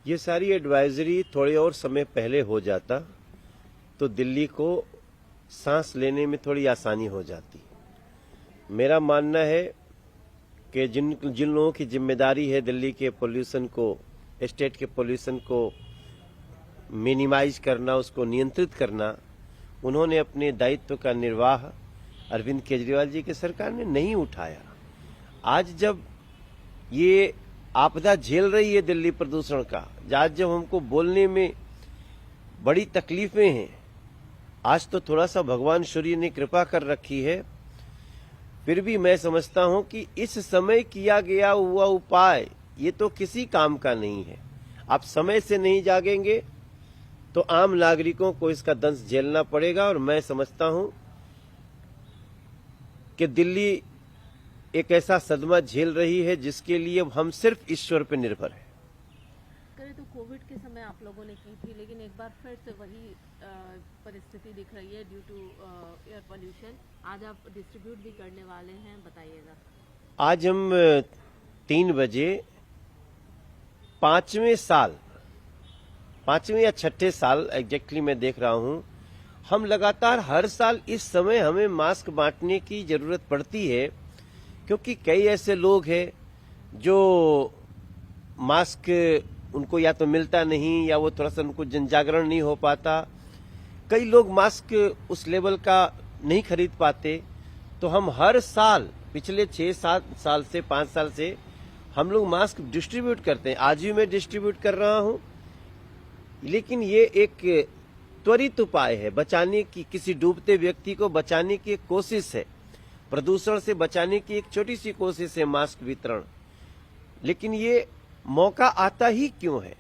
ये सारी एडवाइजरी थोड़े और समय पहले हो जाता तो दिल्ली को सांस लेने में थोड़ी आसानी हो जाती। मेरा मानना है कि जिन लोगों की जिम्मेदारी है दिल्ली के पोल्यूशन को, स्टेट के पोल्यूशन को मिनिमाइज करना, उसको नियंत्रित करना, उन्होंने अपने दायित्व का निर्वाह अरविंद केजरीवाल जी की सरकार ने नहीं उठाया। आज जब ये आपदा झेल रही है दिल्ली प्रदूषण का, आज जब हमको बोलने में बड़ी तकलीफें हैं, आज तो थोड़ा सा भगवान सूर्य ने कृपा कर रखी है, फिर भी मैं समझता हूं कि इस समय किया गया हुआ उपाय ये तो किसी काम का नहीं है। आप समय से नहीं जागेंगे तो आम नागरिकों को इसका दंश झेलना पड़ेगा। और मैं समझता हूं कि दिल्ली एक ऐसा सदमा झेल रही है जिसके लिए हम सिर्फ ईश्वर पर निर्भर है। करें तो कोविड के समय आप लोगों ने की थी, लेकिन एक बार फिर से वही परिस्थिति दिख रही है ड्यू टू एयर पोल्यूशन। आज आप डिस्ट्रीब्यूट भी करने वाले हैं, बताइएगा। आज हम 3 बजे 5वें या 6ठे साल एग्जैक्टली मैं देख रहा हूं, हम लगातार हर साल इस समय हमें मास्क बांटने की जरूरत पड़ती है, क्योंकि कई ऐसे लोग हैं जो मास्क उनको या तो मिलता नहीं या वो थोड़ा सा उनको जनजागरण नहीं हो पाता। कई लोग मास्क उस लेवल का नहीं खरीद पाते। तो हम हर साल पिछले 6-7 साल से 5 साल से हम लोग मास्क डिस्ट्रीब्यूट करते हैं। आज भी मैं डिस्ट्रीब्यूट कर रहा हूं, लेकिन ये एक त्वरित उपाय है बचाने की, किसी डूबते व्यक्ति को बचाने की एक कोशिश है, प्रदूषण से बचाने की एक छोटी सी कोशिश है मास्क वितरण। लेकिन ये मौका आता ही क्यों है,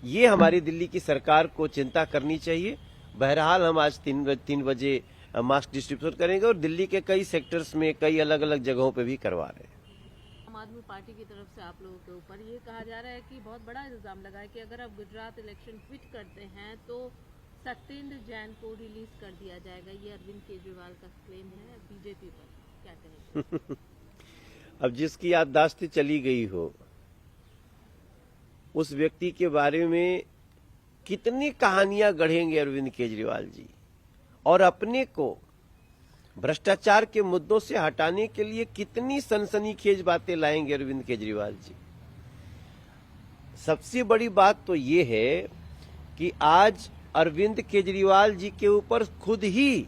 ये हमारी दिल्ली की सरकार को चिंता करनी चाहिए। बहरहाल हम आज 3 बजे मास्क डिस्ट्रीब्यूशन करेंगे और दिल्ली के कई सेक्टर्स में, कई अलग अलग जगहों पे भी करवा रहे हैं। आम आदमी पार्टी की तरफ से आप लोगों के ऊपर ये कहा जा रहा है कि बहुत बड़ा इल्जाम लगा है कि अगर आप गुजरात इलेक्शन क्विट करते हैं तो सत्येंद्र जैन को रिलीज कर दिया जाएगा। ये अरविंद केजरीवाल का क्लेम है बीजेपी पर, क्या कहेंगे? अब जिसकी याददाश्त चली गई हो उस व्यक्ति के बारे में कितनी कहानियां गढ़ेंगे अरविंद केजरीवाल जी, और अपने को भ्रष्टाचार के मुद्दों से हटाने के लिए कितनी सनसनीखेज बातें लाएंगे अरविंद केजरीवाल जी। सबसे बड़ी बात तो ये है कि आज अरविंद केजरीवाल जी के ऊपर खुद ही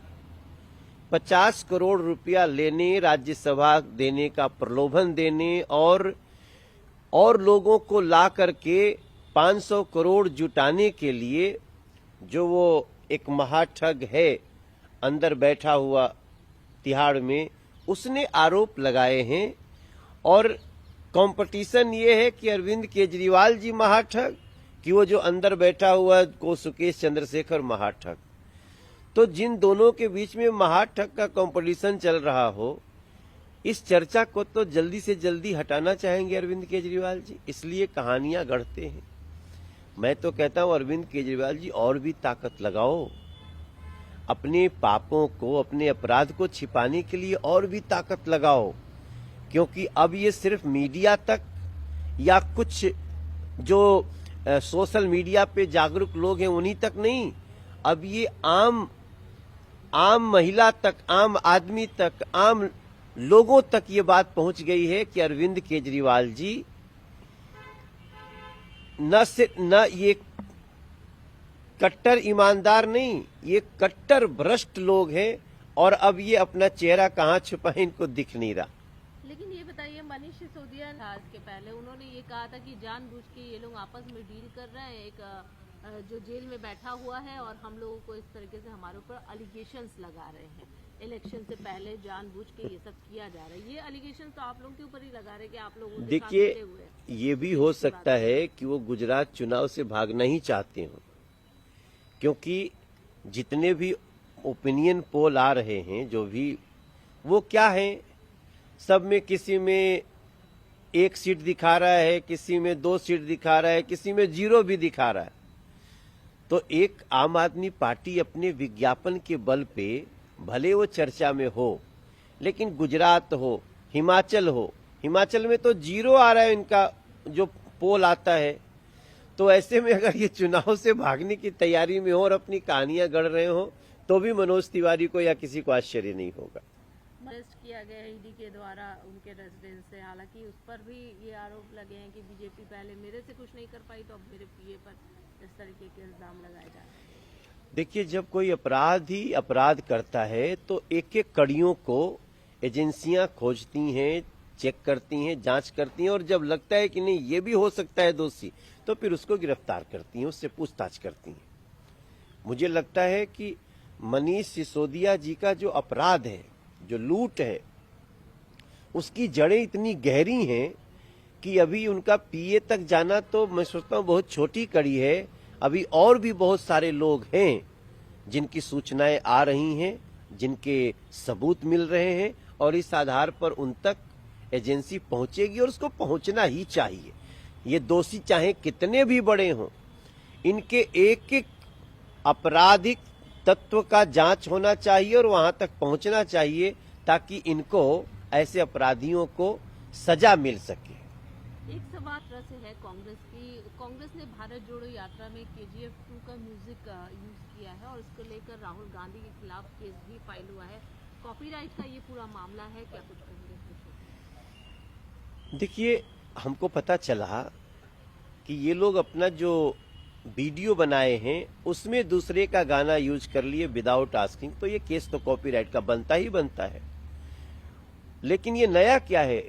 50 करोड़ रुपया लेने, राज्यसभा देने का प्रलोभन देने और लोगों को ला करके 500 करोड़ जुटाने के लिए, जो वो एक महाठग है अंदर बैठा हुआ तिहाड़ में, उसने आरोप लगाए हैं। और कंपटीशन ये है कि अरविंद केजरीवाल जी महाठग कि वो जो अंदर बैठा हुआ को सुकेश चंद्रशेखर महाठग। तो जिन दोनों के बीच में महाठग का कंपटीशन चल रहा हो, इस चर्चा को तो जल्दी से जल्दी हटाना चाहेंगे अरविंद केजरीवाल जी, इसलिए कहानियां गढ़ते हैं। मैं तो कहता हूं अरविंद केजरीवाल जी और भी ताकत लगाओ, अपने पापों को, अपने अपराध को छिपाने के लिए और भी ताकत लगाओ, क्योंकि अब ये सिर्फ मीडिया तक या कुछ जो सोशल मीडिया पे जागरूक लोग हैं उन्हीं तक नहीं, अब ये आम महिला तक, आम आदमी तक, आम लोगों तक ये बात पहुंच गई है कि अरविंद केजरीवाल जी न ये कट्टर ईमानदार नहीं, ये कट्टर भ्रष्ट लोग हैं। और अब ये अपना चेहरा कहां छुपाए, इनको दिख नहीं रहा। लेकिन ये बताइए, मनीष सिसोदिया आज के पहले उन्होंने ये कहा था कि जानबूझ के ये लोग आपस में डील कर रहे हैं, एक जो जेल में बैठा हुआ है और हम लोगों को इस तरीके से हमारे ऊपर एलिगेशंस लगा रहे हैं। इलेक्शन से पहले जानबूझ के ये सब किया जा रहा है। ये एलिगेशन तो आप लोगों के ऊपर ही लगा रहे हैं कि आप लोगों के साथ मिले हुए हैं। ये भी हो सकता है कि वो गुजरात चुनाव से भागना ही चाहते हो, क्योंकि जितने भी ओपिनियन पोल आ रहे हैं, जो भी वो क्या है, सब में किसी में 1 सीट दिखा रहा है, किसी में 2 सीट दिखा रहा है, किसी में 0 भी दिखा रहा है। तो एक आम आदमी पार्टी अपने विज्ञापन के बल पे भले वो चर्चा में हो, लेकिन गुजरात हो, हिमाचल में तो 0 आ रहा है, इनका जो पोल आता है। तो ऐसे में अगर ये चुनाव से भागने की तैयारी में हो और अपनी कहानियां गढ़ रहे हो तो भी मनोज तिवारी को या किसी को आश्चर्य नहीं होगा। अरेस्ट किया गया है ईडी के द्वारा उनके रेजिडेंस से, हालांकि उस पर भी ये आरोप लगे हैं कि बीजेपी पहले मेरे से कुछ नहीं कर पाई तो अब मेरे पीए पर इस तरीके के इल्जाम लगाए जा रहे हैं। देखिए, जब कोई अपराधी अपराध करता है तो एक एक कड़ियों को एजेंसियां खोजती हैं, चेक करती हैं, जांच करती हैं और जब लगता है कि नहीं ये भी हो सकता है दोषी तो फिर उसको गिरफ्तार करती हैं, उससे पूछताछ करती हैं। मुझे लगता है कि मनीष सिसोदिया जी का जो अपराध है, जो लूट है, उसकी जड़ें इतनी गहरी हैं कि अभी उनका पीए तक जाना तो मैं सोचता हूं बहुत छोटी कड़ी है। अभी और भी बहुत सारे लोग हैं जिनकी सूचनाएं आ रही हैं, जिनके सबूत मिल रहे हैं और इस आधार पर उन तक एजेंसी पहुंचेगी और उसको पहुंचना ही चाहिए। ये दोषी चाहे कितने भी बड़े हों, इनके एक एक आपराधिक तत्व का जांच होना चाहिए और वहां तक पहुंचना चाहिए ताकि इनको, ऐसे अपराधियों को सजा मिल सके। एक सवाल से है कांग्रेस की। कांग्रेस ने भारत जोड़ो यात्रा में KGF 2 का म्यूजिक यूज किया है और इसको लेकर राहुल गांधी के खिलाफ केस भी फाइल हुआ है। कॉपीराइट का ये पूरा मामला है, क्या कुछ कहेंगे? देखिए, हमको पता चला कि ये लोग अपना जो वीडियो बनाए हैं उसमें दूसरे का गाना यूज कर लिए विदाउट आस्किंग, तो ये केस तो कॉपीराइट का बनता ही बनता है। लेकिन ये नया क्या है,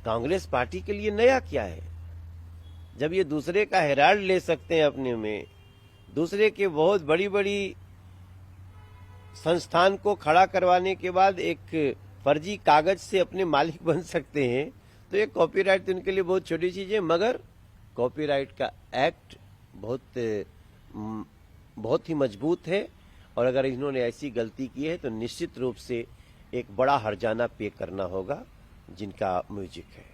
कांग्रेस पार्टी के लिए नया क्या है? जब ये दूसरे का हेराल्ड ले सकते हैं अपने में, दूसरे के बहुत बड़ी बड़ी संस्थान को खड़ा करवाने के बाद एक फर्जी कागज से अपने मालिक बन सकते हैं, तो ये कॉपीराइट तो उनके लिए बहुत छोटी चीज है। मगर कॉपीराइट का एक्ट बहुत ही मजबूत है और अगर इन्होंने ऐसी गलती की है तो निश्चित रूप से एक बड़ा हर्जाना पे करना होगा जिनका म्यूजिक है।